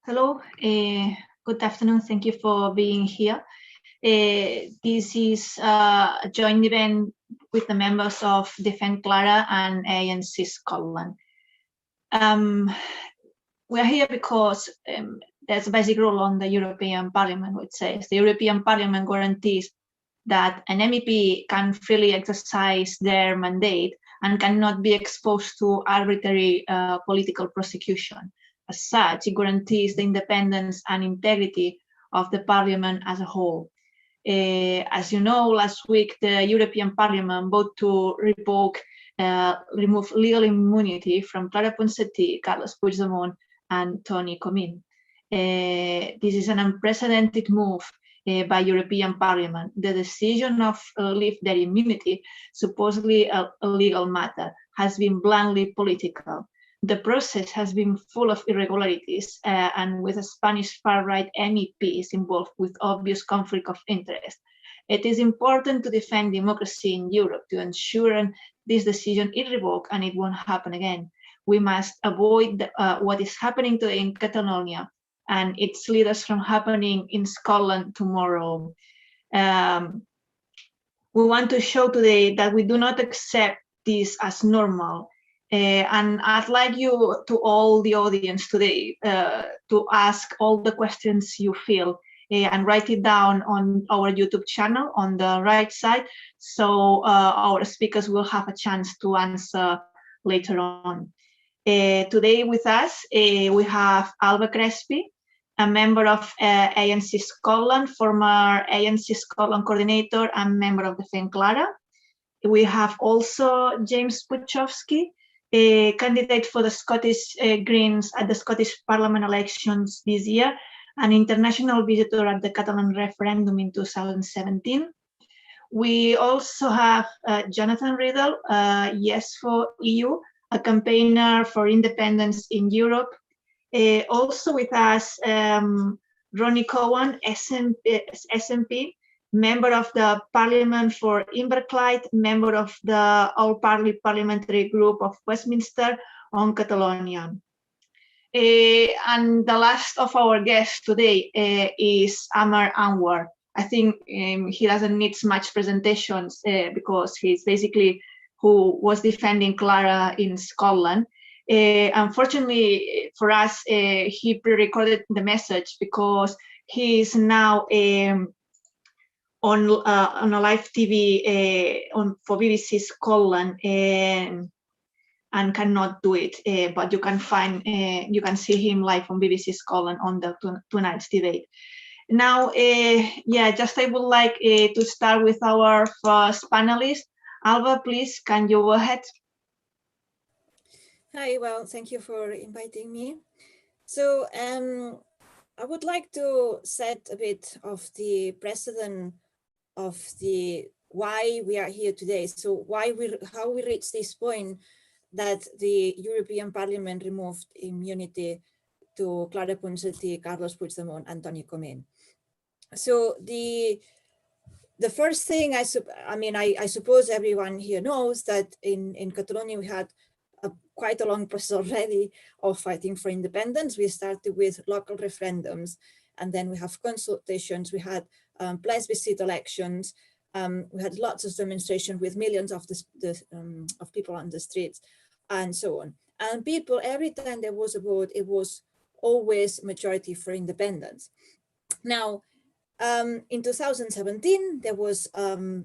Hello, good afternoon. Thank you for being here. This is a joint event with the members of Defend Clara and ANC Scotland. We're here because there's a basic rule on the European Parliament which says the European Parliament guarantees that an MEP can freely exercise their mandate and cannot be exposed to arbitrary political prosecution. As such, it guarantees the independence and integrity of the Parliament as a whole. As you know, last week the European Parliament voted to remove legal immunity from Clara Ponsatí, Carlos Puigdemont, and Toni Comín. This is an unprecedented move by European Parliament. The decision of lift their immunity, supposedly a legal matter, has been bluntly political. The process has been full of irregularities and with a Spanish far-right MEPs involved with obvious conflict of interest. It is important to defend democracy in Europe to ensure this decision is revoked and it won't happen again. We must avoid what is happening today in Catalonia and its leaders from happening in Scotland tomorrow. We want to show today that we do not accept this as normal. And I'd like you to all the audience today to ask all the questions you feel and write it down on our YouTube channel on the right side, so our speakers will have a chance to answer later on. Today with us, we have Alba Crespi, a member of ANC Scotland, former ANC Scotland coordinator and member of Defend Clara. We have also James Puchowski, a candidate for the Scottish Greens at the Scottish Parliament elections this year, an international visitor at the Catalan referendum in 2017. We also have Jonathan Riddle, Yes for EU, a campaigner for independence in Europe. Also with us, Ronnie Cowan, SNP, member of the Parliament for Inverclyde, member of the All-Party Parliamentary Group of Westminster on Catalonia. And the last of our guests today is Amar Anwar. I think he doesn't need much presentations because he's basically who was defending Clara in Scotland. Unfortunately for us, he pre-recorded the message because he is now on a live TV for BBC Scotland and cannot do it, but you can see him live on BBC Scotland on the tonight's debate. Now, just I would like to start with our first panelist. Alba, please, can you go ahead? Hi, well, thank you for inviting me. So I would like to set a bit of the precedent of the why we are here today. So how we reached this point that the European Parliament removed immunity to Clara Ponsatí, Carlos Puigdemont, and Toni Comín. So the first thing I suppose everyone here knows that in Catalonia we had quite a long process already of fighting for independence. We started with local referendums, and then we have consultations. We had plebiscite elections. We had lots of demonstrations with millions of people on the streets, and so on. And people, every time there was a vote, it was always majority for independence. Now, in 2017, there was the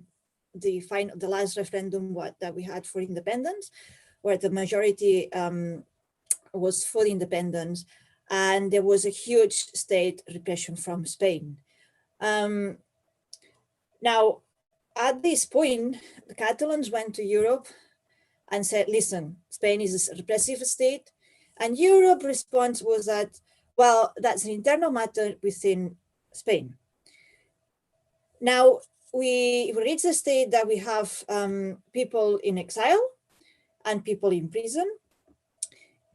last referendum that we had for independence, where the majority was for independence, and there was a huge state repression from Spain. Now, at this point, the Catalans went to Europe and said, listen, Spain is a repressive state. And Europe's response was that, well, that's an internal matter within Spain. Now, we reached a state that we have people in exile and people in prison.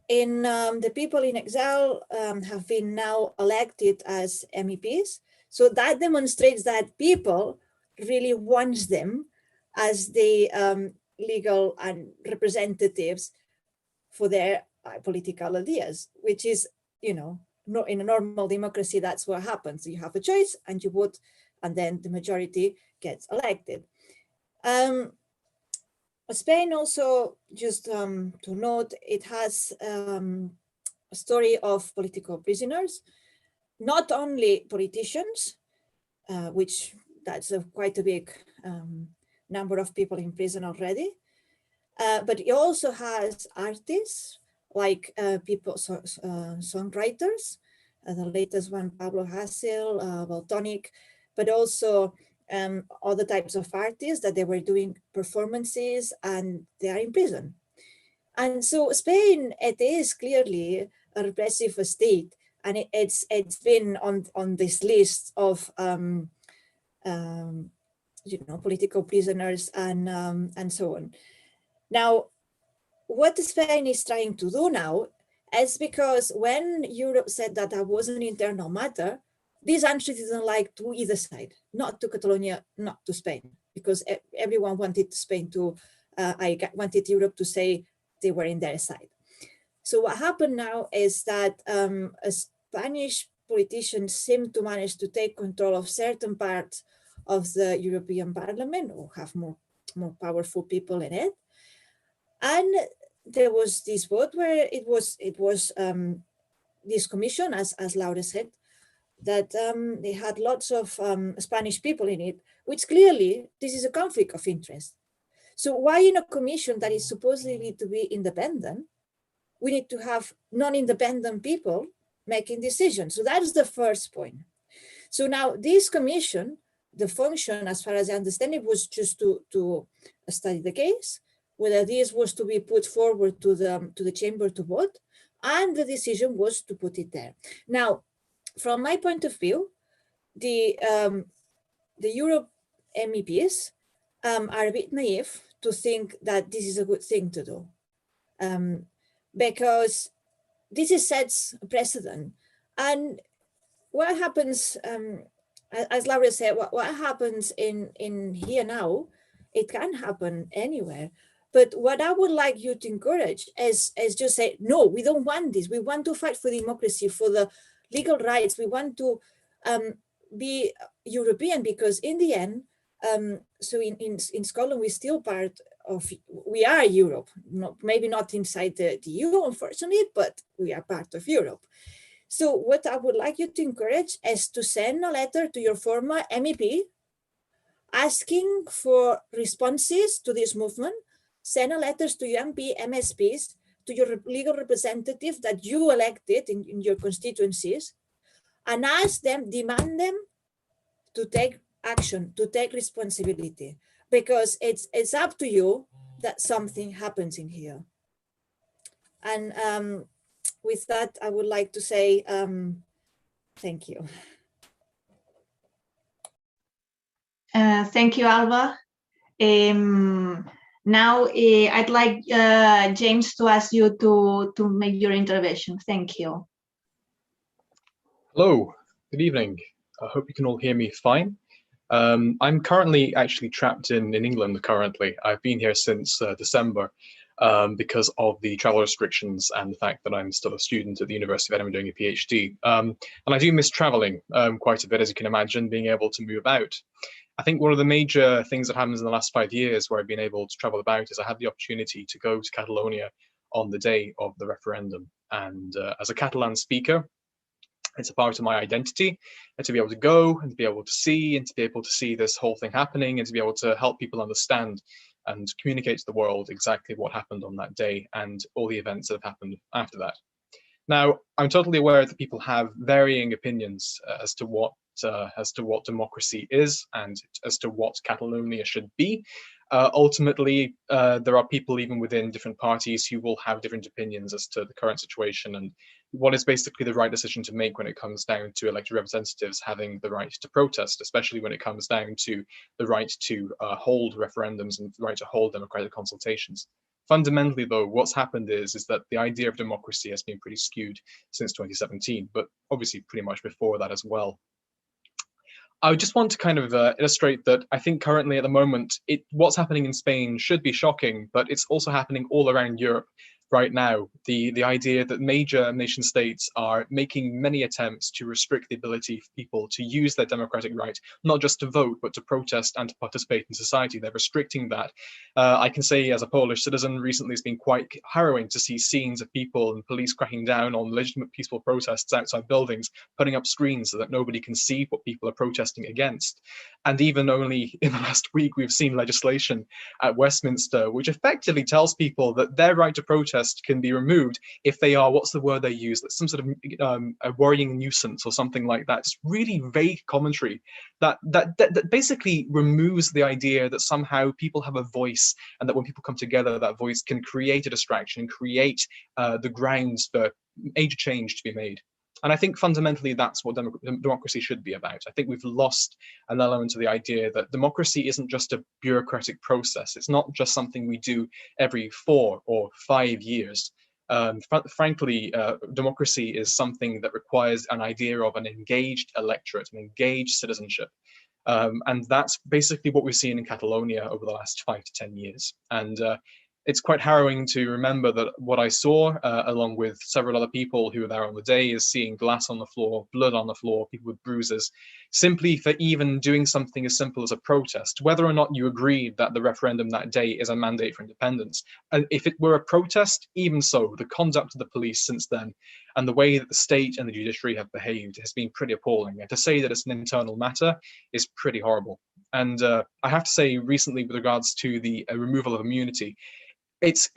The people in exile have been now elected as MEPs. So that demonstrates that people really wants them as the legal and representatives for their political ideas, which is, in a normal democracy, that's what happens. You have a choice and you vote, and then the majority gets elected. Spain also, just to note, it has a story of political prisoners, not only politicians, which that's quite a big number of people in prison already, but it also has artists, like songwriters, the latest one, Pablo Hasél, well, Toni, but also other types of artists that they were doing performances and they are in prison. And so Spain, it is clearly a repressive state, and it's been on this list of political prisoners and so on. Now, what Spain is trying to do now is, because when Europe said that that was an internal matter, these countries didn't like to either side, not to Catalonia, not to Spain, because everyone wanted Spain to, wanted Europe to say they were in their side. So what happened now is that a Spanish politicians seem to manage to take control of certain parts of the European Parliament, or have more powerful people in it. And there was this vote where it was this commission, as Laura said, that they had lots of Spanish people in it, which clearly this is a conflict of interest. So why in a commission that is supposedly to be independent, we need to have non-independent people making decisions? So that is the first point. So now this commission, the function, as far as I understand it, was just to study the case, whether this was to be put forward to the chamber to vote, and the decision was to put it there. Now, from my point of view, the Europe MEPs are a bit naive to think that this is a good thing to do, because this sets a precedent. And what happens, as Laura said, what happens in here now, it can happen anywhere. But what I would like you to encourage is just say, no, we don't want this. We want to fight for democracy, for the legal rights. We want to be European, because in the end, so in Scotland, we're still part of, we are Europe, maybe not inside the EU, unfortunately, but we are part of Europe. So what I would like you to encourage is to send a letter to your former MEP asking for responses to this movement. Send a letters to your MSPs, to your legal representative that you elected in your constituencies, and ask them, demand them to take action, to take responsibility, because it's up to you that something happens in here. And with that, I would like to say thank you. Thank you, Alba. Now I'd like James to ask you to make your intervention. Thank you. Hello, good evening. I hope you can all hear me fine. I'm currently actually trapped in England currently. I've been here since December because of the travel restrictions and the fact that I'm still a student at the University of Edinburgh doing a PhD. And I do miss traveling quite a bit, as you can imagine, being able to move about. I think one of the major things that happens in the last 5 years where I've been able to travel about is I had the opportunity to go to Catalonia on the day of the referendum. And as a Catalan speaker, it's a part of my identity, and to be able to go and to be able to see this whole thing happening, and to be able to help people understand and communicate to the world exactly what happened on that day and all the events that have happened after that. Now, I'm totally aware that people have varying opinions as to what democracy is and as to what Catalonia should be. Ultimately, there are people even within different parties who will have different opinions as to the current situation and what is basically the right decision to make when it comes down to elected representatives having the right to protest, especially when it comes down to the right to hold referendums and the right to hold democratic consultations. Fundamentally, though, what's happened is that the idea of democracy has been pretty skewed since 2017, but obviously pretty much before that as well. I just want to kind of illustrate that I think currently at the moment, what's happening in Spain should be shocking, but it's also happening all around Europe right now. The idea that major nation states are making many attempts to restrict the ability for people to use their democratic right, not just to vote, but to protest and to participate in society. They're restricting that. I can say, as a Polish citizen, recently it's been quite harrowing to see scenes of people and police cracking down on legitimate peaceful protests outside buildings, putting up screens so that nobody can see what people are protesting against. And even only in the last week, we've seen legislation at Westminster, which effectively tells people that their right to protest can be removed if they are, what's the word they use, that's some sort of a worrying nuisance or something like that. It's really vague commentary that basically removes the idea that somehow people have a voice, and that when people come together, that voice can create a distraction and create the grounds for major change to be made. And I think fundamentally that's what democracy should be about. I think we've lost an element of the idea that democracy isn't just a bureaucratic process. It's not just something we do every 4 or 5 years. Frankly, democracy is something that requires an idea of an engaged electorate, an engaged citizenship. And that's basically what we've seen in Catalonia over the last 5 to 10 years. And it's quite harrowing to remember that what I saw, along with several other people who were there on the day, is seeing glass on the floor, blood on the floor, people with bruises, simply for even doing something as simple as a protest, whether or not you agreed that the referendum that day is a mandate for independence. And if it were a protest, even so, the conduct of the police since then, and the way that the state and the judiciary have behaved has been pretty appalling. And to say that it's an internal matter is pretty horrible. And I have to say, recently, with regards to the removal of immunity, it's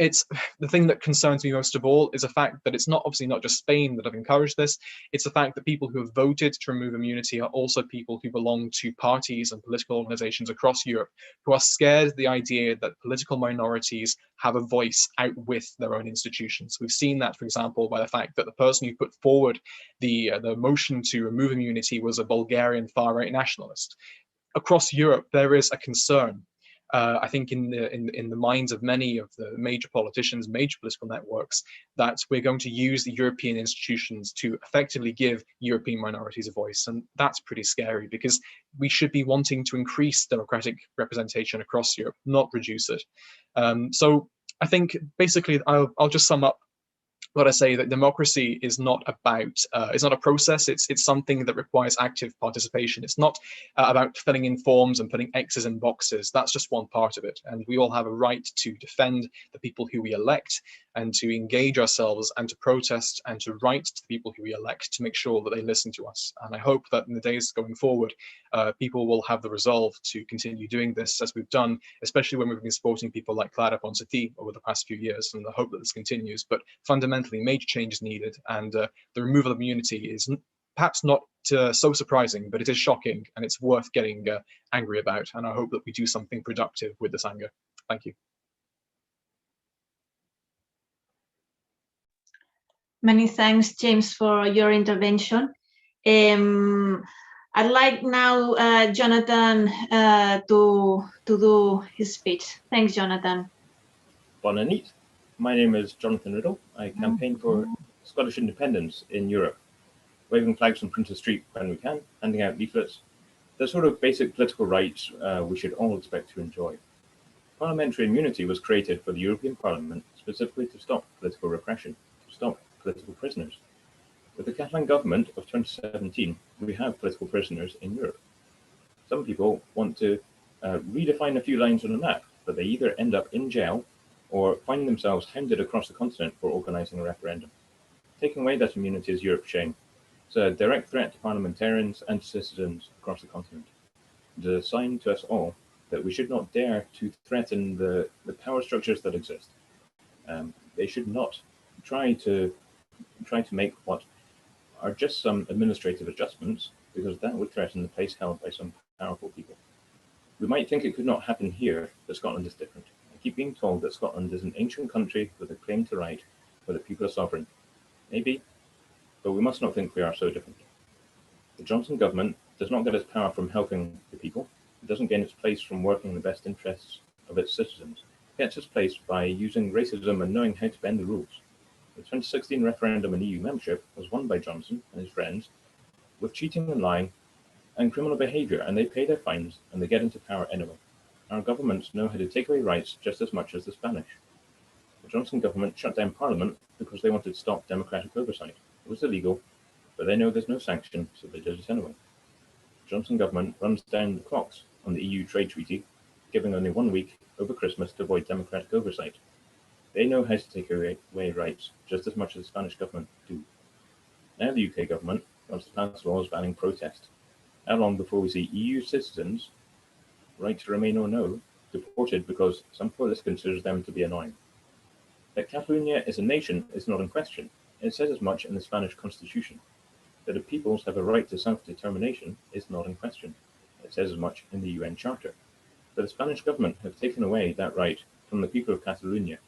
the thing that concerns me most of all is the fact that it's obviously not just Spain that have encouraged this. It's the fact that people who have voted to remove immunity are also people who belong to parties and political organizations across Europe who are scared of the idea that political minorities have a voice out with their own institutions. We've seen that, for example, by the fact that the person who put forward the motion to remove immunity was a Bulgarian far-right nationalist. Across Europe, there is a concern, I think, in the minds of many of the major politicians, major political networks, that we're going to use the European institutions to effectively give European minorities a voice. And that's pretty scary, because we should be wanting to increase democratic representation across Europe, not reduce it. So I think basically I'll just sum up what I say, that democracy is not about, it's not a process, it's something that requires active participation. It's not about filling in forms and putting X's in boxes. That's just one part of it. And we all have a right to defend the people who we elect, and to engage ourselves, and to protest, and to write to the people who we elect to make sure that they listen to us. And I hope that in the days going forward, people will have the resolve to continue doing this as we've done, especially when we've been supporting people like Clara Ponsatí over the past few years. And I hope that this continues. But fundamentally, major change is needed, and the removal of immunity is perhaps not so surprising, but it is shocking, and it's worth getting angry about. And I hope that we do something productive with this anger. Thank you. Many thanks, James, for your intervention. I'd like now Jonathan to do his speech. Thanks, Jonathan. Bona nit. My name is Jonathan Riddle. I campaign for Scottish independence in Europe, waving flags on Princes Street when we can, handing out leaflets, the sort of basic political rights we should all expect to enjoy. Parliamentary immunity was created for the European Parliament specifically to stop political repression, to stop political prisoners. With the Catalan government of 2017, we have political prisoners in Europe. Some people want to redefine a few lines on a map, but they either end up in jail or find themselves hounded across the continent for organising a referendum. Taking away that immunity is Europe's shame. It's a direct threat to parliamentarians and to citizens across the continent. It is a sign to us all that we should not dare to threaten the power structures that exist. They should not try to make what are just some administrative adjustments, because that would threaten the place held by some powerful people. We might think it could not happen here, but Scotland is different. I keep being told that Scotland is an ancient country with a claim to right, where the people are sovereign. Maybe, but we must not think we are so different. The Johnson government does not get its power from helping the people. It doesn't gain its place from working in the best interests of its citizens. It gets its place by using racism and knowing how to bend the rules. The 2016 referendum on EU membership was won by Johnson and his friends with cheating and lying and criminal behaviour, and they pay their fines and they get into power anyway. Our governments know how to take away rights just as much as the Spanish. The Johnson government shut down Parliament because they wanted to stop democratic oversight. It was illegal, but they know there's no sanction, so they did it anyway. The Johnson government runs down the clocks on the EU trade treaty, giving only 1 week over Christmas to avoid democratic oversight. They know how to take away rights just as much as the Spanish government do. Now the UK government wants to pass laws banning protest. How long before we see EU citizens, right to remain or no, deported because some police considers them to be annoying? That Catalonia is a nation is not in question. It says as much in the Spanish constitution. That the peoples have a right to self-determination is not in question. It says as much in the UN Charter. But the Spanish government have taken away that right from the people of Catalonia.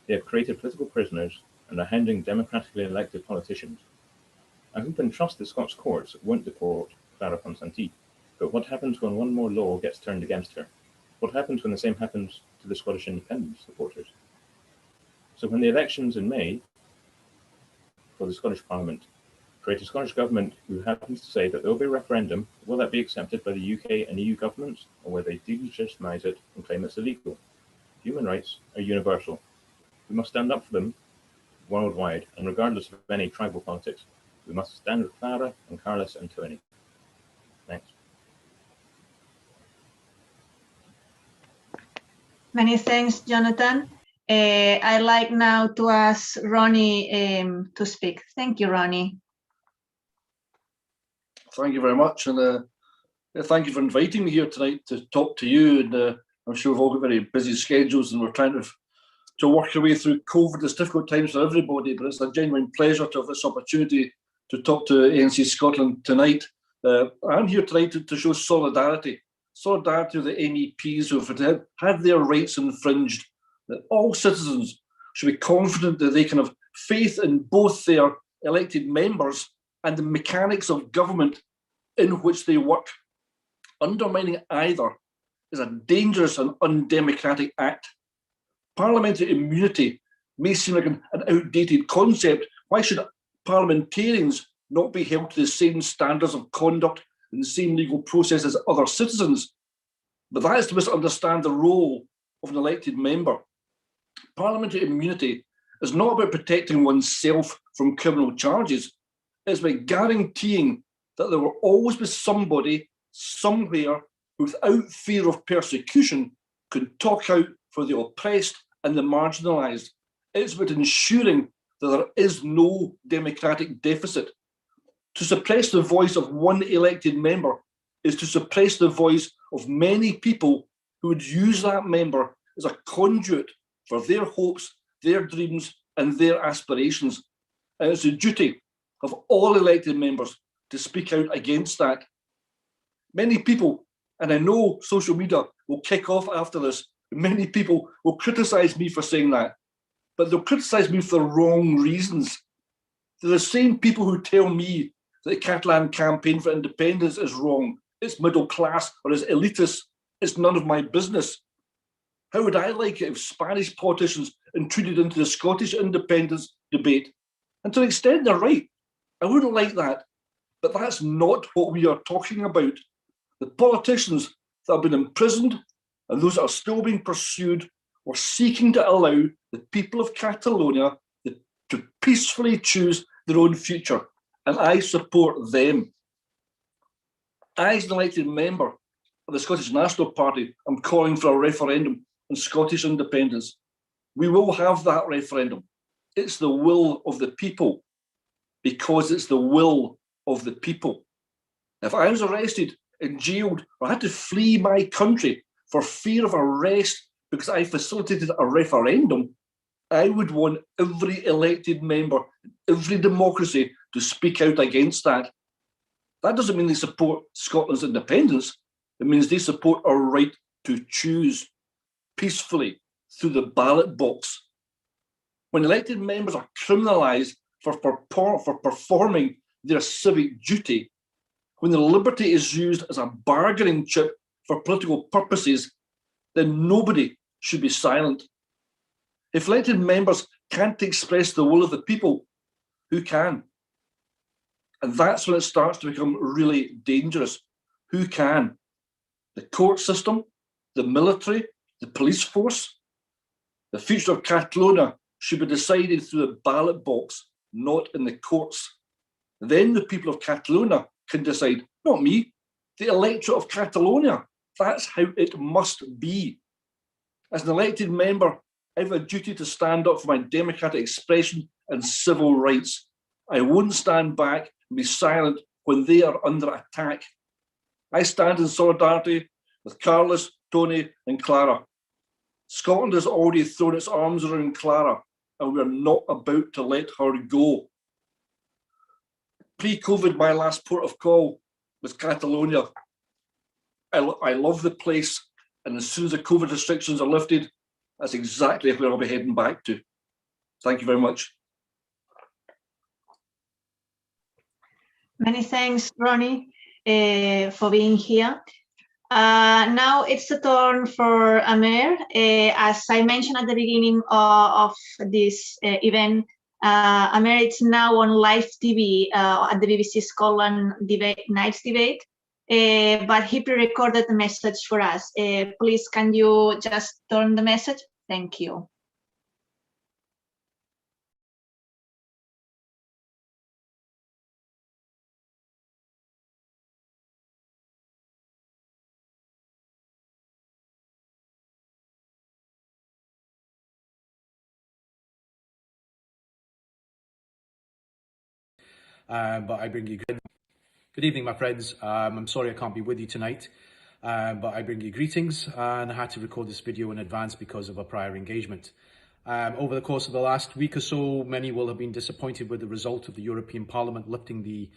They have created political prisoners and are hounding democratically elected politicians. I hope and trust the Scots courts won't deport Clara Ponsatí, but what happens when one more law gets turned against her? What happens when the same happens to the Scottish independence supporters? So when the elections in May for the Scottish Parliament create a Scottish government who happens to say that there will be a referendum, will that be accepted by the UK and EU governments, or will they delegitimise it and claim it's illegal? Human rights are universal. We must stand up for them worldwide, and regardless of any tribal politics. We must stand with Clara and Carlos and Toni. Thanks. Many thanks, Jonathan. I'd like now to ask Ronnie to speak. Thank you, Ronnie. Thank you very much, and thank you for inviting me here tonight to talk to you. And I'm sure we've all got very busy schedules, and we're trying to work our way through COVID. It's difficult times for everybody, but it's a genuine pleasure to have this opportunity to talk to ANC Scotland tonight. I'm here tonight to show solidarity with the MEPs who have had their rights infringed, that all citizens should be confident that they can have faith in both their elected members and the mechanics of government in which they work. Undermining either is a dangerous and undemocratic act. Parliamentary immunity may seem like an outdated concept. Why should parliamentarians not be held to the same standards of conduct and the same legal process as other citizens? But that is to misunderstand the role of an elected member. Parliamentary immunity is not about protecting oneself from criminal charges. It's about guaranteeing that there will always be somebody, somewhere, who without fear of persecution can talk out for the oppressed and the marginalised. It's about ensuring that there is no democratic deficit. To suppress the voice of one elected member is to suppress the voice of many people who would use that member as a conduit for their hopes, their dreams, and their aspirations. And it's the duty of all elected members to speak out against that. Many people, and I know social media will kick off after this, many people will criticise me for saying that, but they'll criticise me for the wrong reasons. They're the same people who tell me that the Catalan campaign for independence is wrong, it's middle class, or it's elitist. It's none of my business. How would I like it if Spanish politicians intruded into the Scottish independence debate? And to an extent, they're right. I wouldn't like that. But that's not what we are talking about. The politicians that have been imprisoned and those that are still being pursued were seeking to allow the people of Catalonia to peacefully choose their own future. And I support them. As an elected member of the Scottish National Party, I'm calling for a referendum on Scottish independence. We will have that referendum. It's the will of the people, because it's the will of the people. If I was arrested and jailed, or had to flee my country for fear of arrest because I facilitated a referendum, I would want every elected member, every democracy to speak out against that. That doesn't mean they support Scotland's independence. It means they support our right to choose peacefully through the ballot box. When elected members are criminalised for performing their civic duty, when the liberty is used as a bargaining chip for political purposes, then nobody should be silent. If elected members can't express the will of the people, who can? And that's when it starts to become really dangerous. Who can? The court system, the military, the police force? The future of Catalonia should be decided through the ballot box, not in the courts. Then the people of Catalonia can decide, not me, the electorate of Catalonia. That's how it must be. As an elected member, I have a duty to stand up for my democratic expression and civil rights. I won't stand back and be silent when they are under attack. I stand in solidarity with Carlos, Toni and Clara. Scotland has already thrown its arms around Clara, and we're not about to let her go. Pre-COVID, my last port of call was Catalonia. I love the place, and as soon as the COVID restrictions are lifted, that's exactly where I'll be heading back to. Thank you very much. Many thanks, Ronnie, for being here. Now it's the turn for Amer. As I mentioned at the beginning of this event, Amer is now on live TV at the BBC Scotland Night's Debate, but he pre-recorded the message for us. Please, can you just turn the message? Thank you. But I bring you good evening, my friends. I'm sorry I can't be with you tonight, but I bring you greetings, and I had to record this video in advance because of a prior engagement. Over the course of the last week or so, many will have been disappointed with the result of the European Parliament lifting the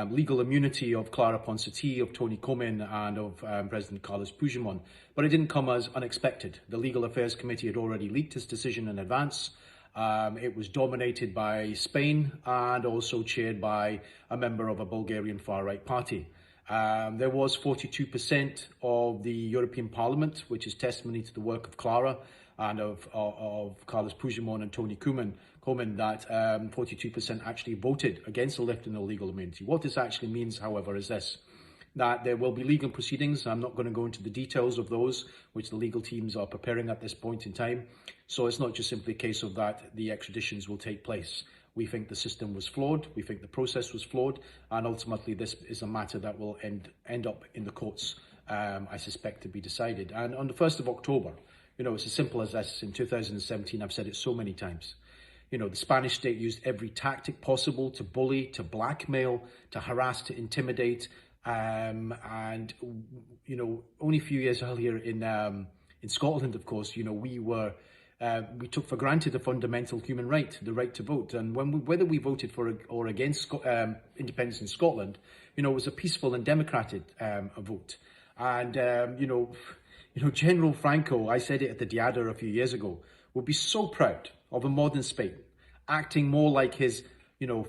legal immunity of Clara Ponsatí, of Toni Comín and of President Carlos Puigdemont. But it didn't come as unexpected. The Legal Affairs Committee had already leaked its decision in advance. It was dominated by Spain and also chaired by a member of a Bulgarian far-right party. There was 42% of the European Parliament, which is testimony to the work of Clara and of Carlos Puigdemont and Toni Comín, that 42% actually voted against the lifting of legal immunity. What this actually means, however, is this: that there will be legal proceedings. I'm not going to go into the details of those, which the legal teams are preparing at this point in time. So it's not just simply a case of that the extraditions will take place. We think the system was flawed, we think the process was flawed, and ultimately this is a matter that will end up in the courts, I suspect, to be decided. And on the 1st of October, it's as simple as this. In 2017, I've said it so many times, the Spanish state used every tactic possible to bully, to blackmail, to harass, to intimidate. And only a few years earlier in Scotland, of course, we took for granted a fundamental human right, the right to vote. And whether we voted for or against independence in Scotland, it was a peaceful and democratic vote. And General Franco, I said it at the Diada a few years ago, would be so proud of a modern Spain, acting more like his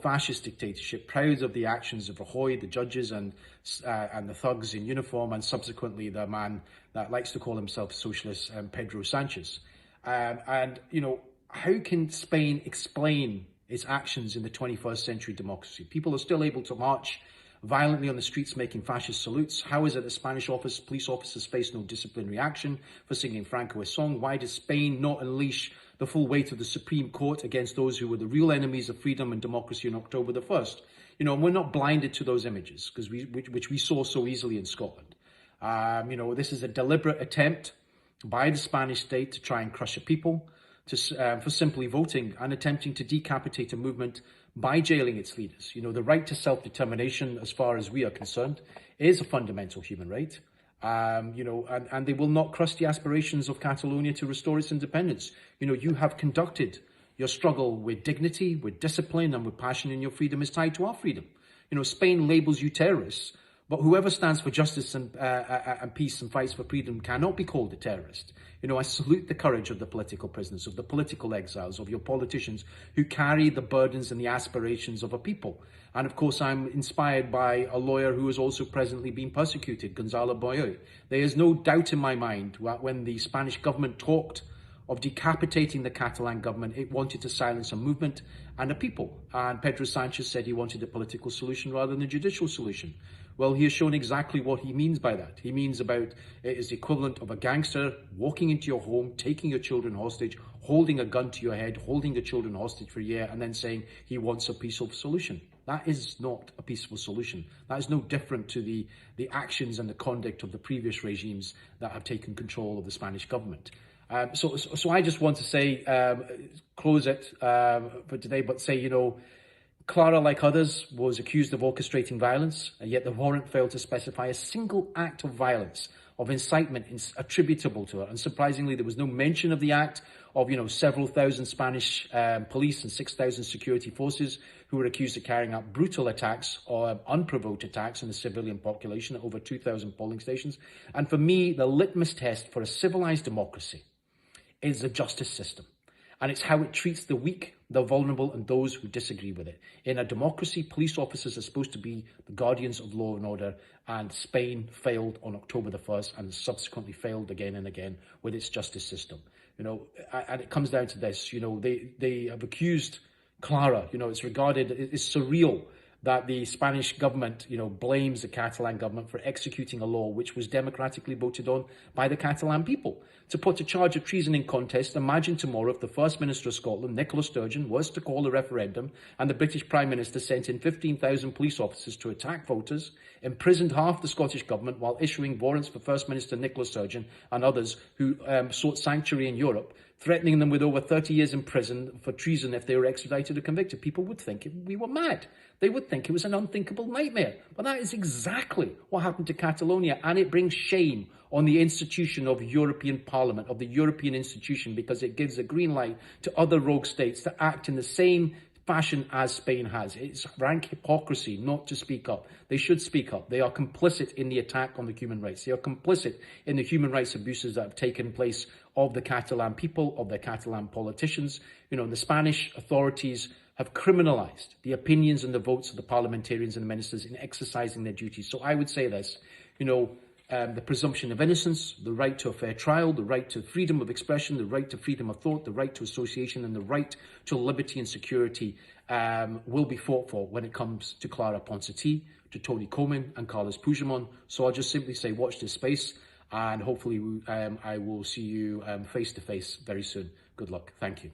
fascist dictatorship, proud of the actions of Rajoy, the judges and the thugs in uniform, and subsequently the man that likes to call himself socialist, Pedro Sanchez. How can Spain explain its actions in the 21st century democracy? People are still able to march violently on the streets making fascist salutes. How is it that Spanish police officers face no disciplinary action for singing Franco a song? Why does Spain not unleash the full weight of the Supreme Court against those who were the real enemies of freedom and democracy on October the 1st? And we're not blinded to those images, which we saw so easily in Scotland. This is a deliberate attempt by the Spanish state to try and crush a people, for simply voting and attempting to decapitate a movement by jailing its leaders. The right to self-determination, as far as we are concerned, is a fundamental human right. And they will not crush the aspirations of Catalonia to restore its independence. You have conducted your struggle with dignity, with discipline, and with passion, and your freedom is tied to our freedom. Spain labels you terrorists, but whoever stands for justice and peace and fights for freedom cannot be called a terrorist. I salute the courage of the political prisoners, of the political exiles, of your politicians who carry the burdens and the aspirations of a people. And of course, I'm inspired by a lawyer who is also presently being persecuted, Gonzalo Boyo. There is no doubt in my mind when the Spanish government talked of decapitating the Catalan government. It wanted to silence a movement and a people. And Pedro Sanchez said he wanted a political solution rather than a judicial solution. Well, he has shown exactly what he means by that. He means about it is the equivalent of a gangster walking into your home, taking your children hostage, holding a gun to your head, holding the children hostage for a year, and then saying he wants a peaceful solution. That is not a peaceful solution. That is no different to the actions and the conduct of the previous regimes that have taken control of the Spanish government. So I just want to say, close it for today, but say, you know, Clara, like others, was accused of orchestrating violence, and yet the warrant failed to specify a single act of violence, of incitement attributable to her. And surprisingly, there was no mention of the act of, you know, several thousand Spanish police and 6,000 security forces who were accused of carrying out brutal attacks or unprovoked attacks on the civilian population at over 2,000 polling stations. And for me, the litmus test for a civilized democracy is the justice system. And it's how it treats the weak, the vulnerable, and those who disagree with it. In a democracy, police officers are supposed to be the guardians of law and order, and Spain failed on October the 1st and subsequently failed again and again with its justice system. You know, and it comes down to this, you know, they have accused Clara, you know, it's surreal that the Spanish government, you know, blames the Catalan government for executing a law which was democratically voted on by the Catalan people. To put a charge of treason in contest, imagine tomorrow if the First Minister of Scotland, Nicola Sturgeon, was to call a referendum and the British Prime Minister sent in 15,000 police officers to attack voters, imprisoned half the Scottish government while issuing warrants for First Minister Nicola Sturgeon and others who sought sanctuary in Europe, threatening them with over 30 years in prison for treason if they were extradited or convicted. People would think we were mad. They would think it was an unthinkable nightmare. But that is exactly what happened to Catalonia, and it brings shame on the institution of European Parliament, of the European institution, because it gives a green light to other rogue states to act in the same fashion as Spain has. It's rank hypocrisy not to speak up. They should speak up. They are complicit in the attack on the human rights. They are complicit in the human rights abuses that have taken place of the Catalan people, of the Catalan politicians. You know, the Spanish authorities have criminalized the opinions and the votes of the parliamentarians and the ministers in exercising their duties. So I would say this, you know, the presumption of innocence, the right to a fair trial, the right to freedom of expression, the right to freedom of thought, the right to association, and the right to liberty and security will be fought for when it comes to Clara Ponsatí, to Toni Comín and Carlos Puigdemont. So I'll just simply say watch this space, and hopefully I will see you face to face very soon. Good luck. Thank you.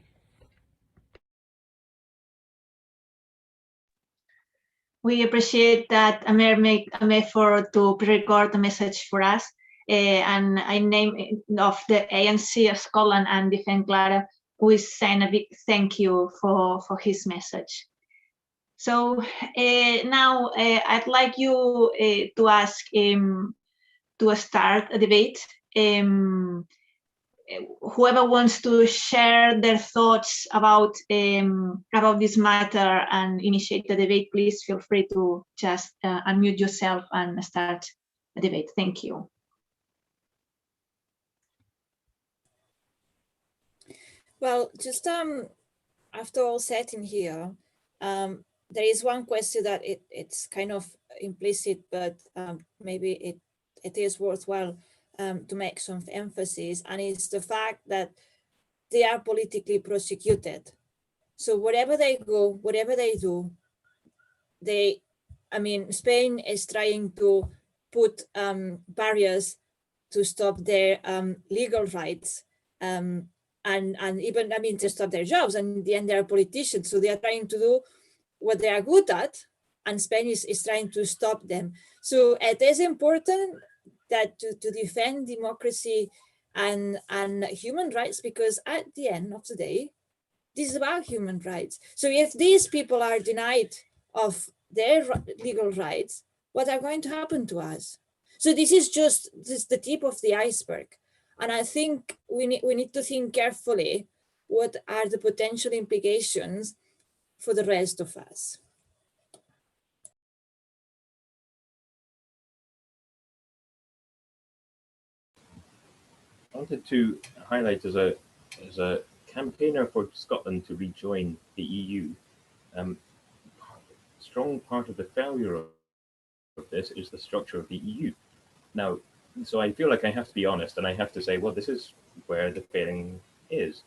We appreciate that Amer make an effort to pre-record a message for us. And in name of the ANC of Scotland and Defend Clara, we send a big thank you for his message. So now I'd like you to ask to start a debate. Whoever wants to share their thoughts about this matter and initiate the debate, please feel free to just unmute yourself and start the debate. Thank you. Well, just after all set in here, there is one question that it's kind of implicit, but maybe it is worthwhile to make some emphasis, and it's the fact that they are politically prosecuted. So wherever they go, whatever they do, Spain is trying to put barriers to stop their legal rights, and even, to stop their jobs, and in the end, they are politicians. So they are trying to do what they are good at, and Spain is trying to stop them. So it is important that to defend democracy and human rights, because at the end of the day, this is about human rights. So if these people are denied of their legal rights, what are going to happen to us? So this is just the tip of the iceberg. And I think we need to think carefully what are the potential implications for the rest of us. I wanted to highlight as a campaigner for Scotland to rejoin the EU, strong part of the failure of this is the structure of the EU. Now, so I feel like I have to be honest, and I have to say, well, this is where the failing is.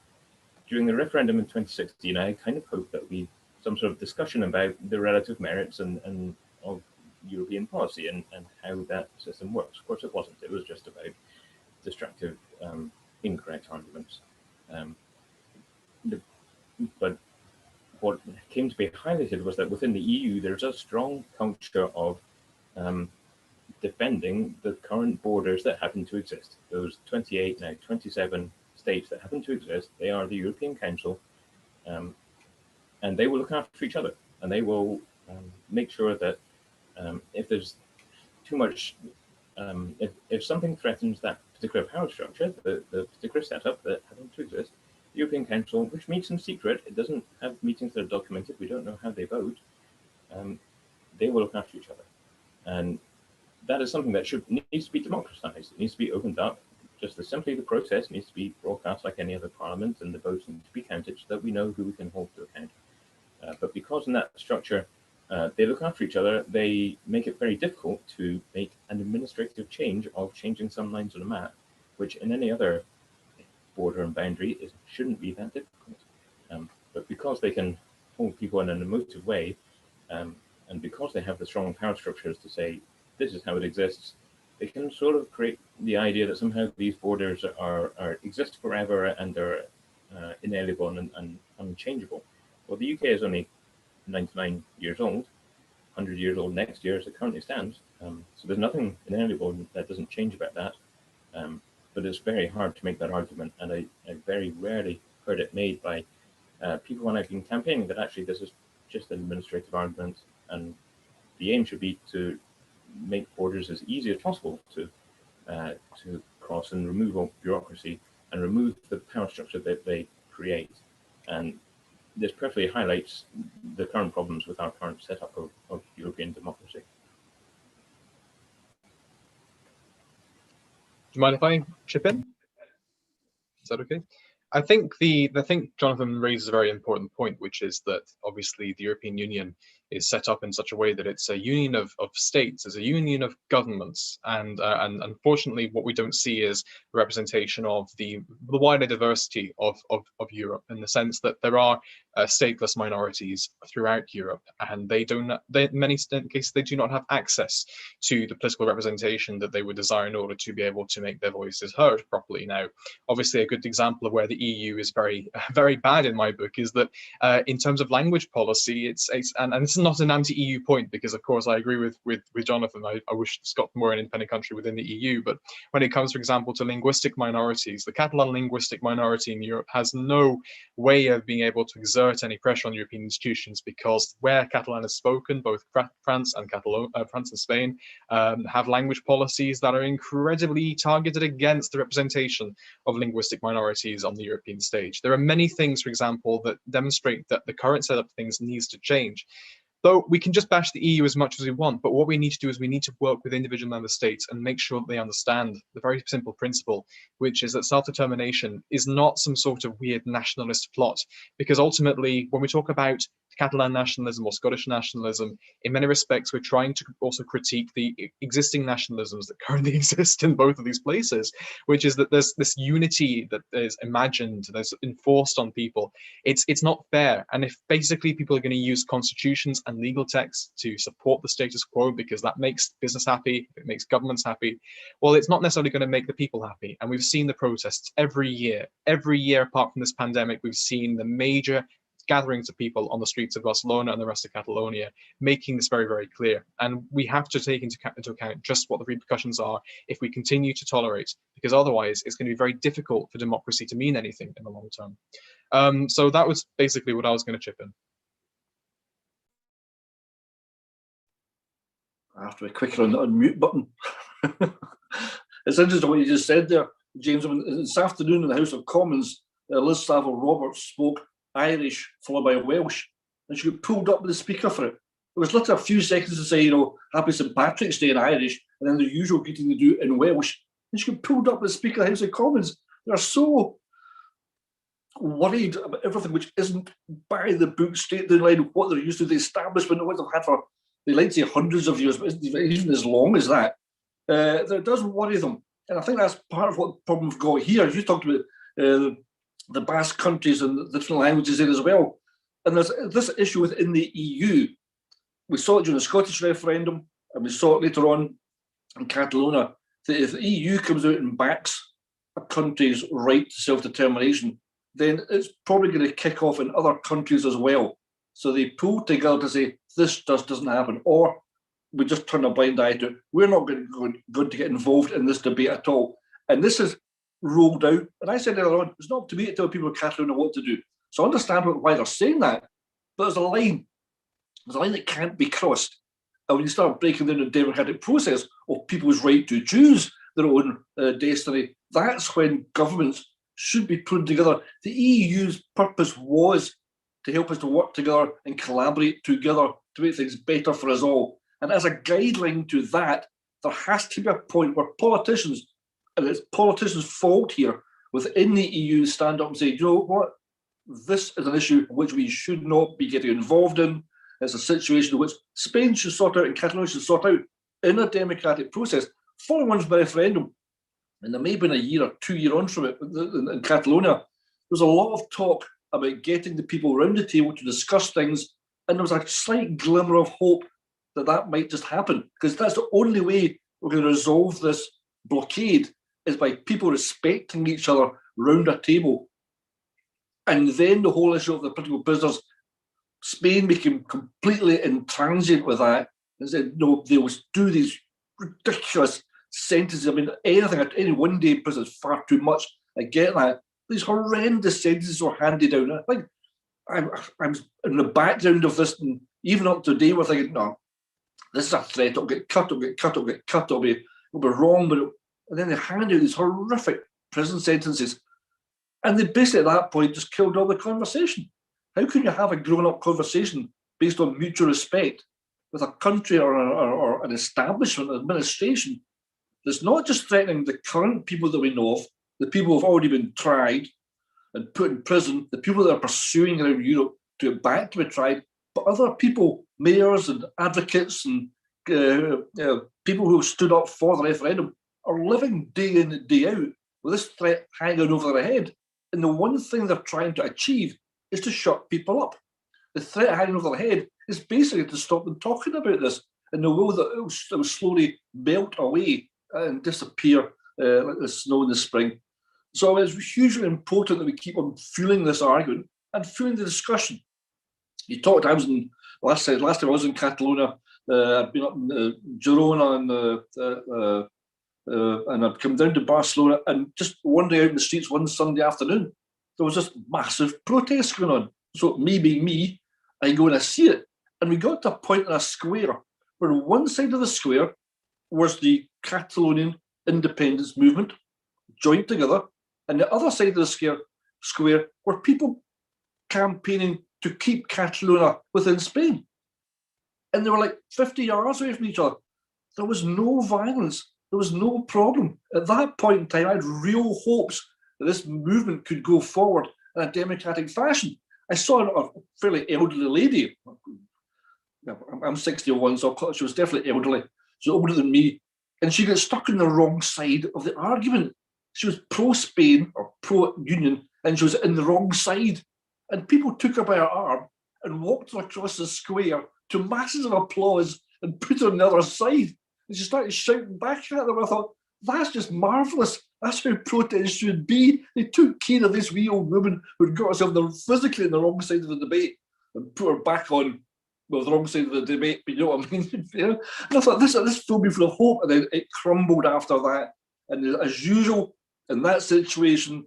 During the referendum in 2016, I kind of hoped that we some sort of discussion about the relative merits and of European policy and how that system works. Of course, it wasn't. It was just about distractive, incorrect arguments. But what came to be highlighted was that within the EU, there's a strong culture of defending the current borders that happen to exist. Those 28, now 27 states that happen to exist, they are the European Council, and they will look after each other, and they will make sure that if there's too much, if something threatens that particular power structure, the particular setup that happens to exist, the European Council, which meets in secret, it doesn't have meetings that are documented, we don't know how they vote, they will look after each other. And that is something that needs to be democratized. It needs to be opened up. Just as simply, the process needs to be broadcast like any other parliament, and the votes need to be counted so that we know who we can hold to account. But because in that structure, they look after each other, they make it very difficult to make an administrative change of changing some lines on a map, which in any other border and boundary shouldn't be that difficult. But because they can hold people in an emotive way, and because they have the strong power structures to say, this is how it exists, they can sort of create the idea that somehow these borders exist forever and are inalienable and unchangeable. Well, the UK is only 99 years old, 100 years old next year as it currently stands. So there's nothing inalienable that doesn't change about that. But it's very hard to make that argument, and I very rarely heard it made by people when I've been campaigning that actually this is just an administrative argument, and the aim should be to make borders as easy as possible to cross and remove all bureaucracy and remove the power structure that they create. And this perfectly highlights the current problems with our current setup of European democracy. Do you mind if I chip in? Is that okay? I think Jonathan raises a very important point, which is that obviously the European Union is set up in such a way that it's a union of states, it's a union of governments, and unfortunately what we don't see is the representation of the wider diversity of Europe, in the sense that there are stateless minorities throughout Europe, and in many cases they do not have access to the political representation that they would desire in order to be able to make their voices heard properly. Now, obviously a good example of where the EU is very, very bad in my book is that in terms of language policy, it's and this is not an anti-EU point, because of course I agree with Jonathan. I wish Scotland were an independent country within the EU, but when it comes, for example, to linguistic minorities, the Catalan linguistic minority in Europe has no way of being able to exert any pressure on European institutions, because where Catalan is spoken, both France and Spain have language policies that are incredibly targeted against the representation of linguistic minorities on the European stage. There are many things, for example, that demonstrate that the current setup of things needs to change. Though we can just bash the EU as much as we want, but what we need to do is we need to work with individual member states and make sure that they understand the very simple principle, which is that self-determination is not some sort of weird nationalist plot. Because ultimately, when we talk about Catalan nationalism or Scottish nationalism, in many respects, we're trying to also critique the existing nationalisms that currently exist in both of these places, which is that there's this unity that is imagined, that's enforced on people. It's not fair. And if basically people are going to use constitutions and legal texts to support the status quo because that makes business happy, it makes governments happy, well, it's not necessarily going to make the people happy. And we've seen the protests every year apart from this pandemic. We've seen the major gatherings of people on the streets of Barcelona and the rest of Catalonia, making this very, very clear. And we have to take into account just what the repercussions are if we continue to tolerate, because otherwise it's going to be very difficult for democracy to mean anything in the long term. So that was basically what I was going to chip in. I have to be quicker on the unmute button. It's interesting what you just said there, James. This afternoon in the House of Commons, Liz Saville-Roberts spoke Irish followed by Welsh, and she got pulled up with the speaker for it. It was literally a few seconds to say, Happy St. Patrick's Day in Irish, and then the usual greeting they do in Welsh. And she got pulled up with the Speaker of the House of Commons. They're so worried about everything which isn't by the book, state the line, what they're used to, the establishment, what they've had for, they like to say hundreds of years, but even as long as that. That does worry them. And I think that's part of what the problem we've got here. You talked about the Basque countries and the different languages there as well. And there's this issue within the EU. We saw it during the Scottish referendum, and we saw it later on in Catalonia, that if the EU comes out and backs a country's right to self-determination, then it's probably going to kick off in other countries as well. So they pull together to say, this just doesn't happen, or we just turn a blind eye to it. We're not going to get involved in this debate at all. And this is rolled out. And I said earlier on, it's not up to me to tell people in Catalonia what to do. So I understand why they're saying that, but there's a line that can't be crossed. And when you start breaking down the democratic process of people's right to choose their own destiny, that's when governments should be put together. The EU's purpose was to help us to work together and collaborate together to make things better for us all. And as a guideline to that, there has to be a point where politicians, and it's politicians' fault here, within the EU stand up and say, you know what, this is an issue which we should not be getting involved in. It's a situation which Spain should sort out and Catalonia should sort out in a democratic process, following on from the referendum. And there may have been a year or 2 years on from it in Catalonia. There's a lot of talk about getting the people around the table to discuss things, and there was a slight glimmer of hope that that might just happen, because that's the only way we're going to resolve this blockade, is by people respecting each other round a table. And then the whole issue of the political prisoners, Spain became completely intransigent with that and said, no, they will do these ridiculous sentences. I mean, anything at any 1 day in prison is far too much. I get that. These horrendous sentences were handed down. I think I'm in the background of this, and even up to today, we're thinking, no, this is a threat. It'll get cut, it'll get cut, it'll get cut, it'll be wrong. And then they hand out these horrific prison sentences. And they basically at that point just killed all the conversation. How can you have a grown-up conversation based on mutual respect with a country or an establishment, an administration, that's not just threatening the current people that we know of, the people who have already been tried and put in prison, the people that are pursuing around Europe to get back to be tried, but other people, mayors and advocates and people who stood up for the referendum are living day in and day out with this threat hanging over their head. And the one thing they're trying to achieve is to shut people up. The threat hanging over their head is basically to stop them talking about this, and the will that it will slowly melt away and disappear like the snow in the spring. So it's hugely important that we keep on fueling this argument and fueling the discussion. You talked, last time I was in Catalonia, I've been up in Girona and I'd come down to Barcelona, and just wandering out in the streets one Sunday afternoon, there was this massive protest going on. So me being me, I go and I see it. And we got to a point in a square where one side of the square was the Catalonian independence movement joined together, and the other side of the square were people campaigning to keep Catalonia within Spain. And they were like 50 yards away from each other. There was no violence. There was no problem. At that point in time, I had real hopes that this movement could go forward in a democratic fashion. I saw a fairly elderly lady. I'm 61, so she was definitely elderly. She was older than me, and she got stuck in the wrong side of the argument. She was pro-Spain or pro-Union, and she was in the wrong side. And people took her by her arm and walked her across the square to masses of applause and put her on the other side. And she started shouting back at them. I thought, that's just marvellous. That's how protests should be. They took care of this wee old woman who'd got herself physically on the wrong side of the debate and put her back on the wrong side of the debate. But you know what I mean? And I thought, this filled me full of hope, and then it crumbled after that. And as usual, in that situation,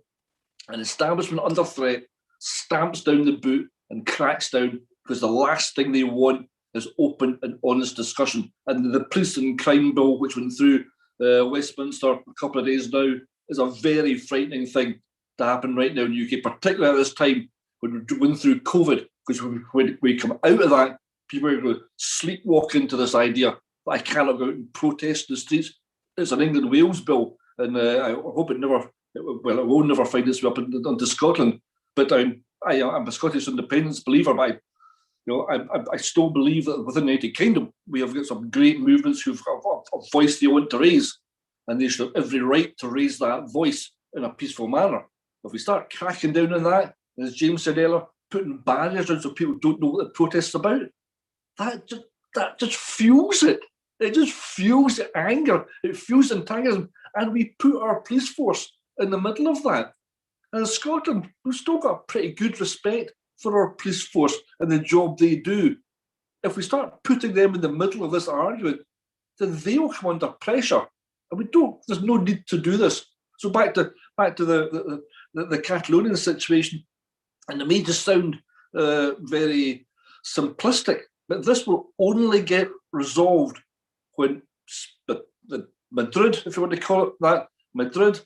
an establishment under threat stamps down the boot and cracks down, because the last thing they want is open and honest discussion. And the police and crime bill, which went through Westminster a couple of days now, is a very frightening thing to happen right now in the UK, particularly at this time when we're going through COVID, because when we come out of that, people are going to sleepwalk into this idea that I cannot go out and protest in the streets. It's an England-Wales bill, and I hope it will never find its way up into Scotland. But I'm a Scottish independence believer, but I still believe that within the United Kingdom, we have got some great movements who've got a voice they want to raise, and they should have every right to raise that voice in a peaceful manner. If we start cracking down on that, as James said earlier, putting barriers in so people don't know what the protest's about, that just fuels it. It just fuels the anger. It fuels antagonism. And we put our police force in the middle of that. And in Scotland, we've still got pretty good respect for our police force and the job they do. If we start putting them in the middle of this argument, then they'll come under pressure. And there's no need to do this. So back to the Catalonian situation, and it may just sound very simplistic, but this will only get resolved when Madrid, if you want to call it that, Madrid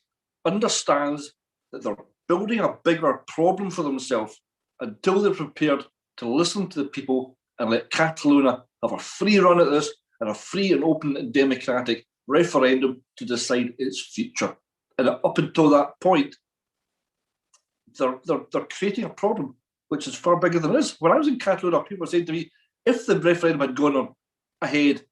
understands that they're building a bigger problem for themselves until they're prepared to listen to the people and let Catalonia have a free run at this and a free and open and democratic referendum to decide its future. And up until that point, they're creating a problem which is far bigger than it is. When I was in Catalonia, people were saying to me, if the referendum had gone on ahead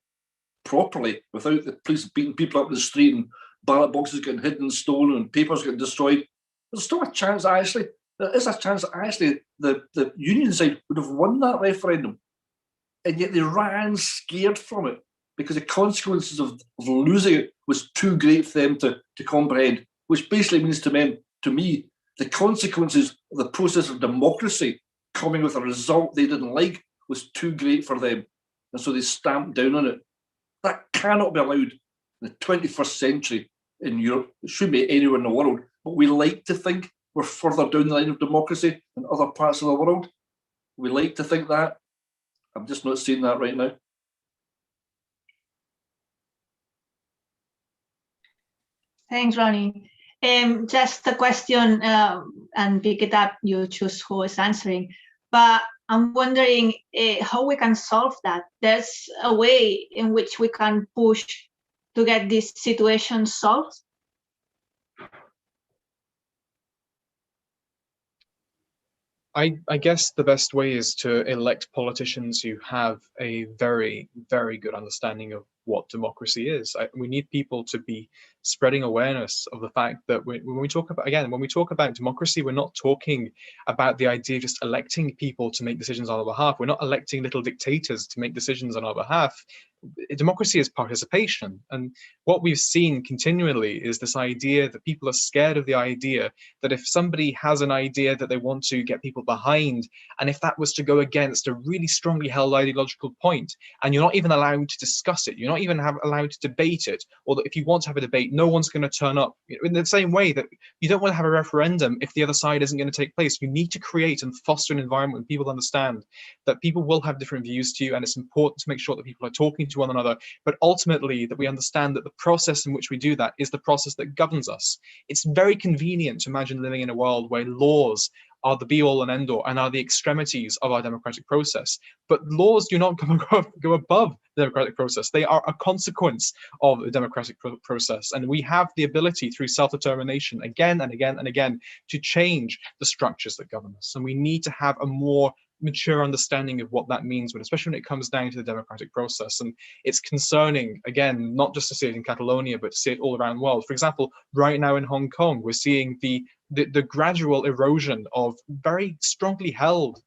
properly, without the police beating people up in the street and ballot boxes getting hidden and stolen and papers getting destroyed, there's still a chance there is a chance that the union side would have won that referendum. And yet they ran scared from it because the consequences of losing it was too great for them to comprehend, which basically means to me, the consequences of the process of democracy coming with a result they didn't like was too great for them. And so they stamped down on it. That cannot be allowed in the 21st century in Europe. It shouldn't be anywhere in the world. But we like to think we're further down the line of democracy than other parts of the world. We like to think that. I'm just not seeing that right now. Thanks, Ronnie. Just a question, and pick it up, you choose who is answering. But I'm wondering how we can solve that. There's a way in which we can push to get this situation solved? I guess the best way is to elect politicians who have a very, very good understanding of what democracy is. We need people to be spreading awareness of the fact that when we talk about democracy, we're not talking about the idea of just electing people to make decisions on our behalf. We're not electing little dictators to make decisions on our behalf. Democracy is participation. And what we've seen continually is this idea that people are scared of the idea that if somebody has an idea that they want to get people behind, and if that was to go against a really strongly held ideological point, and you're not even allowed to discuss it, you're not even allowed to debate it, or that if you want to have a debate, no one's going to turn up. In the same way that you don't want to have a referendum if the other side isn't going to take place. You need to create and foster an environment where people understand that people will have different views to you, and it's important to make sure that people are talking to one another, but ultimately that we understand that the process in which we do that is the process that governs us. It's very convenient to imagine living in a world where laws are the be-all and end-all and are the extremities of our democratic process. But laws do not go above the democratic process. They are a consequence of the democratic process. And we have the ability through self-determination again and again and again to change the structures that govern us. And we need to have a more mature understanding of what that means, especially when it comes down to the democratic process. And it's concerning, again, not just to see it in Catalonia, but to see it all around the world. For example, right now in Hong Kong, we're seeing the gradual erosion of very strongly held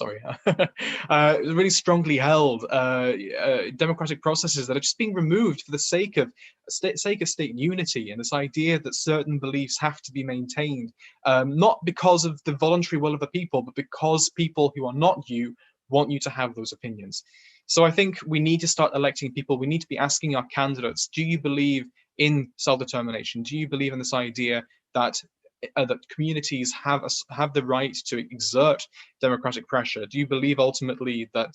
really strongly held democratic processes that are just being removed for the sake of state unity, and this idea that certain beliefs have to be maintained, not because of the voluntary will of the people, but because people who are not you want you to have those opinions. So I think we need to start electing people. We need to be asking our candidates, do you believe in self-determination? Do you believe in this idea that communities have the right to exert democratic pressure? Do you believe ultimately that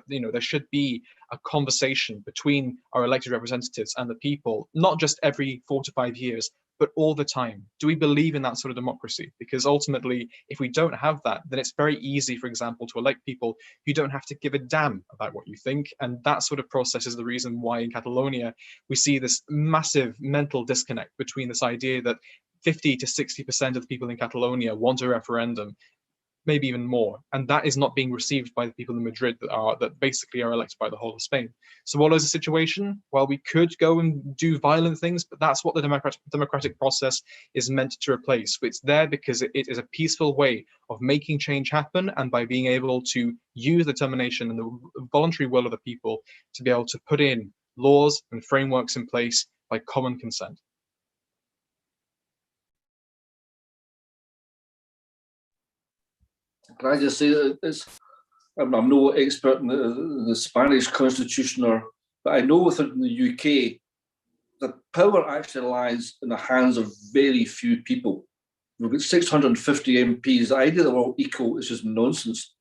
there should be a conversation between our elected representatives and the people, not just every 4 to 5 years, but all the time? Do we believe in that sort of democracy? Because ultimately, if we don't have that, then it's very easy, for example, to elect people who don't have to give a damn about what you think. And that sort of process is the reason why in Catalonia we see this massive mental disconnect between this idea that 50 to 60% of the people in Catalonia want a referendum, maybe even more. And that is not being received by the people in Madrid that basically are elected by the whole of Spain. So what is the situation? Well, we could go and do violent things, but that's what the democratic process is meant to replace. It's there because it is a peaceful way of making change happen, and by being able to use the determination and the voluntary will of the people to be able to put in laws and frameworks in place by common consent. Can I just say that I'm no expert in the Spanish constitution, but I know within the UK, the power actually lies in the hands of very few people. We've got 650 MPs. The idea that we're all equal is just nonsense.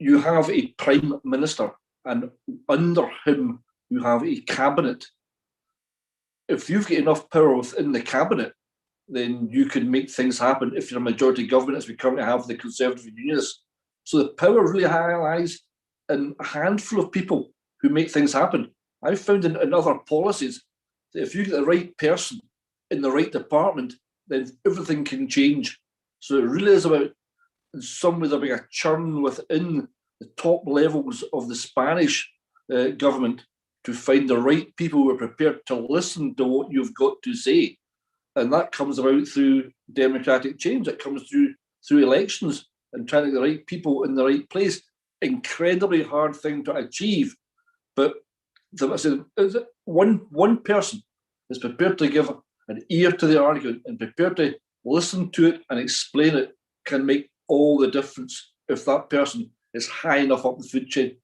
You have a prime minister, and under him, you have a cabinet. If you've got enough power within the cabinet, then you can make things happen if you're a majority government, as we currently have the Conservative Unionists. So the power really lies in a handful of people who make things happen. I've found in other policies that if you get the right person in the right department, then everything can change. So it really is about, in some ways, there being a churn within the top levels of the Spanish government to find the right people who are prepared to listen to what you've got to say. And that comes about through democratic change. It comes through elections and trying to get the right people in the right place. Incredibly hard thing to achieve. But one person is prepared to give an ear to the argument and prepared to listen to it and explain it can make all the difference if that person is high enough up the food chain.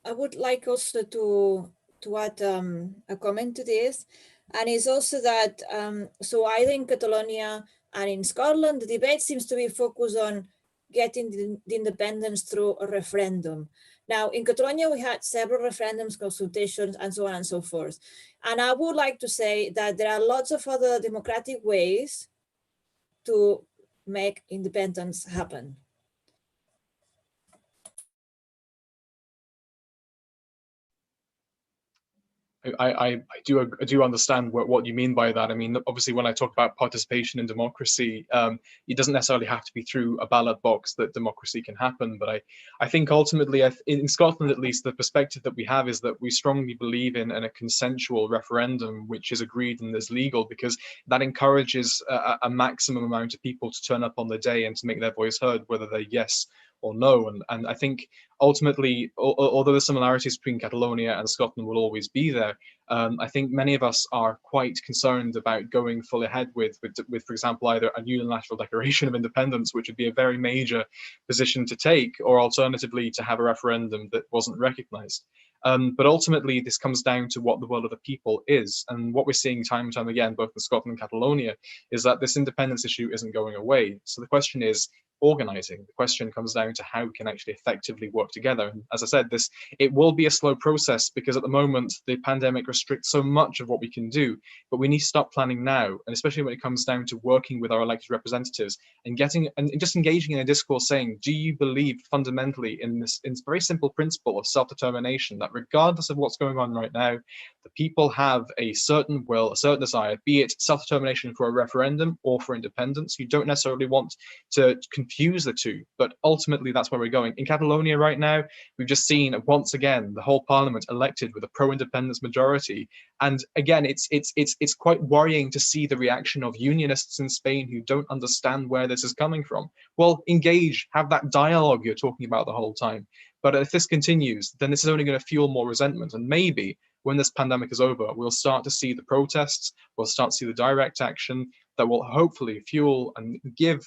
I would like also to add a comment to this, and it's also that so either in Catalonia and in Scotland, the debate seems to be focused on getting the independence through a referendum. Now, in Catalonia, we had several referendums, consultations, and so on and so forth. And I would like to say that there are lots of other democratic ways to make independence happen. I do understand what you mean by that. I mean, obviously, when I talk about participation in democracy, it doesn't necessarily have to be through a ballot box that democracy can happen. But I think ultimately, in Scotland at least, the perspective that we have is that we strongly believe in a consensual referendum, which is agreed and is legal, because that encourages a maximum amount of people to turn up on the day and to make their voice heard, whether they're yes or no. And I think ultimately, although the similarities between Catalonia and Scotland will always be there, I think many of us are quite concerned about going full ahead with, for example, either a unilateral declaration of independence, which would be a very major position to take, or alternatively to have a referendum that wasn't recognised. But ultimately, this comes down to what the will of the people is. And what we're seeing time and time again, both in Scotland and Catalonia, is that this independence issue isn't going away. So the question is organising. The question comes down to how we can actually effectively work together. And as I said, it will be a slow process because at the moment, the pandemic restricts so much of what we can do. But we need to start planning now, and especially when it comes down to working with our elected representatives and just engaging in a discourse saying, do you believe fundamentally in this very simple principle of self-determination, that regardless of what's going on right now, the people have a certain will, a certain desire, be it self-determination for a referendum or for independence. You don't necessarily want to confuse the two, but ultimately that's where we're going. In Catalonia right now, we've just seen once again the whole parliament elected with a pro-independence majority, and again it's quite worrying to see the reaction of unionists in Spain who don't understand where this is coming from. Well, engage, have that dialogue you're talking about the whole time. But if this continues, then this is only going to fuel more resentment, and maybe when this pandemic is over, we'll start to see the protests, we'll start to see the direct action that will hopefully fuel and give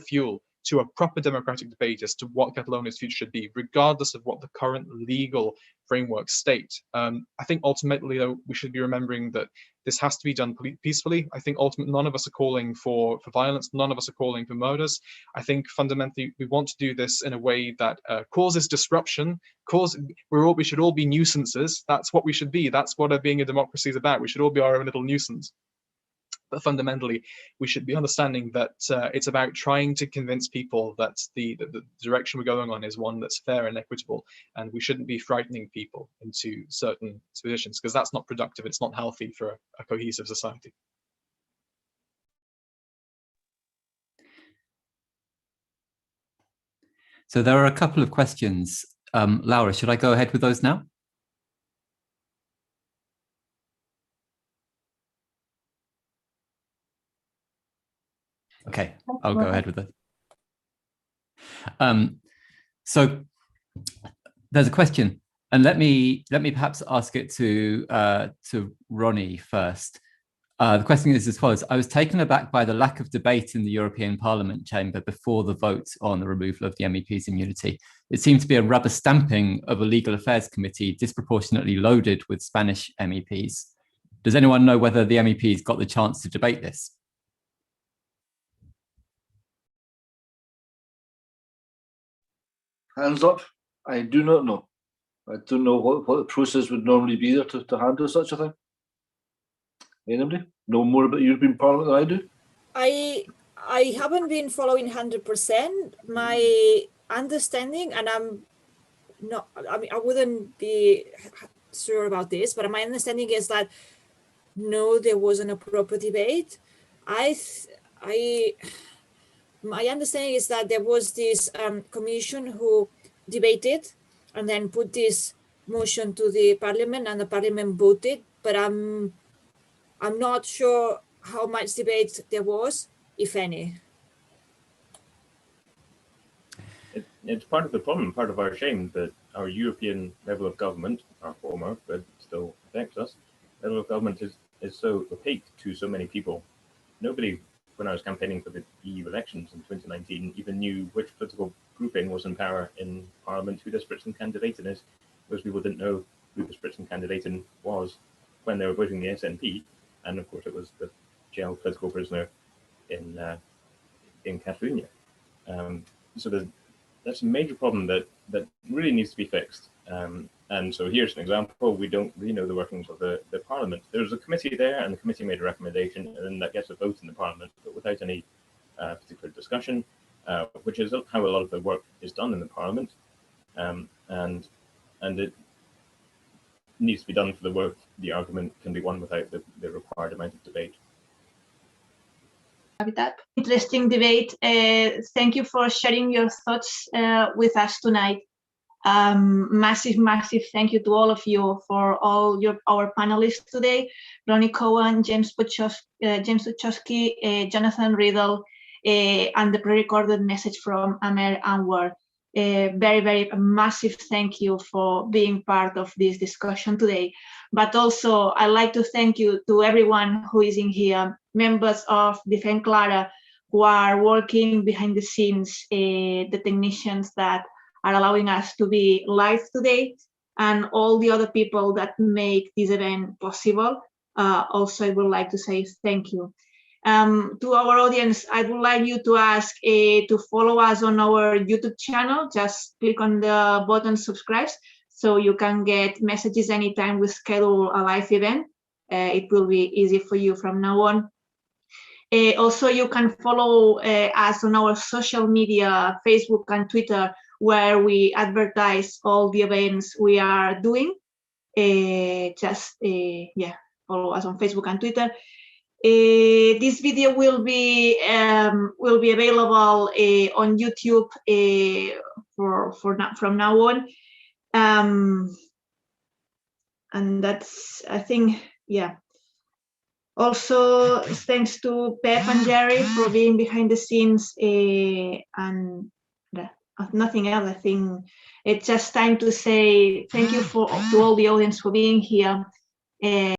fuel to a proper democratic debate as to what Catalonia's future should be, regardless of what the current legal framework state. I think ultimately, though, we should be remembering that this has to be done peacefully. I think ultimately none of us are calling for violence. None of us are calling for murders. I think fundamentally we want to do this in a way that causes disruption. We should all be nuisances. That's what we should be. That's what being a democracy is about. We should all be our own little nuisance. But fundamentally, we should be understanding that it's about trying to convince people that the direction we're going on is one that's fair and equitable, and we shouldn't be frightening people into certain positions, because that's not productive. It's not healthy for a cohesive society. So there are a couple of questions. Laura, should I go ahead with those now? Okay, I'll go ahead with it. So there's a question, and let me perhaps ask it to Ronnie first. The question is as follows: I was taken aback by the lack of debate in the European Parliament chamber before the vote on the removal of the MEP's immunity. It seemed to be a rubber stamping of a legal affairs committee disproportionately loaded with Spanish MEPs. Does anyone know whether the MEPs got the chance to debate this? Hands up. I do not know. I don't know what the process would normally be there to handle such a thing. Anybody know more about European Parliament than I do? I haven't been following 100%. My understanding, and I wouldn't be sure about this, but my understanding is that no, there wasn't a proper debate. My understanding is that there was this commission who debated and then put this motion to the parliament, and the parliament voted, but I'm not sure how much debate there was, if any. It's part of the problem, part of our shame, that our European level of government, our former, but still affects us, level of government is so opaque to so many people. Nobody, when I was campaigning for the EU elections in 2019, even knew which political grouping was in power in Parliament, who the Spitzenkandidatin is. Most people didn't know who the Spitzenkandidatin was when they were voting the SNP, and of course it was the jail political prisoner in Catalonia. So that's a major problem that really needs to be fixed. And so here's an example. We don't really know the workings of the Parliament. There's a committee there, and the committee made a recommendation, and then that gets a vote in the Parliament, but without any particular discussion, which is how a lot of the work is done in the Parliament. And it needs to be done for the work. The argument can be won without the required amount of debate. Interesting debate. Thank you for sharing your thoughts with us tonight. Massive thank you to all of you for all our panelists today: Ronnie Cohen, James Puchowski, Jonathan Riddle, and the pre-recorded message from Amer Anwar. Very massive thank you for being part of this discussion today. But also I'd like to thank you to everyone who is in here, members of Defend Clara, who are working behind the scenes, the technicians that are allowing us to be live today, and all the other people that make this event possible. Also, I would like to say thank you. To our audience, I would like you to ask to follow us on our YouTube channel. Just click on the button subscribe so you can get messages anytime we schedule a live event. It will be easy for you from now on. Also, you can follow us on our social media, Facebook and Twitter, where we advertise all the events we are doing. Follow us on Facebook and Twitter. This video will be available on YouTube from now on, and that's, I think, yeah. Also, thanks to Pep and Jerry for being behind the scenes, and nothing else. I think it's just time to say thank you to all the audience for being here.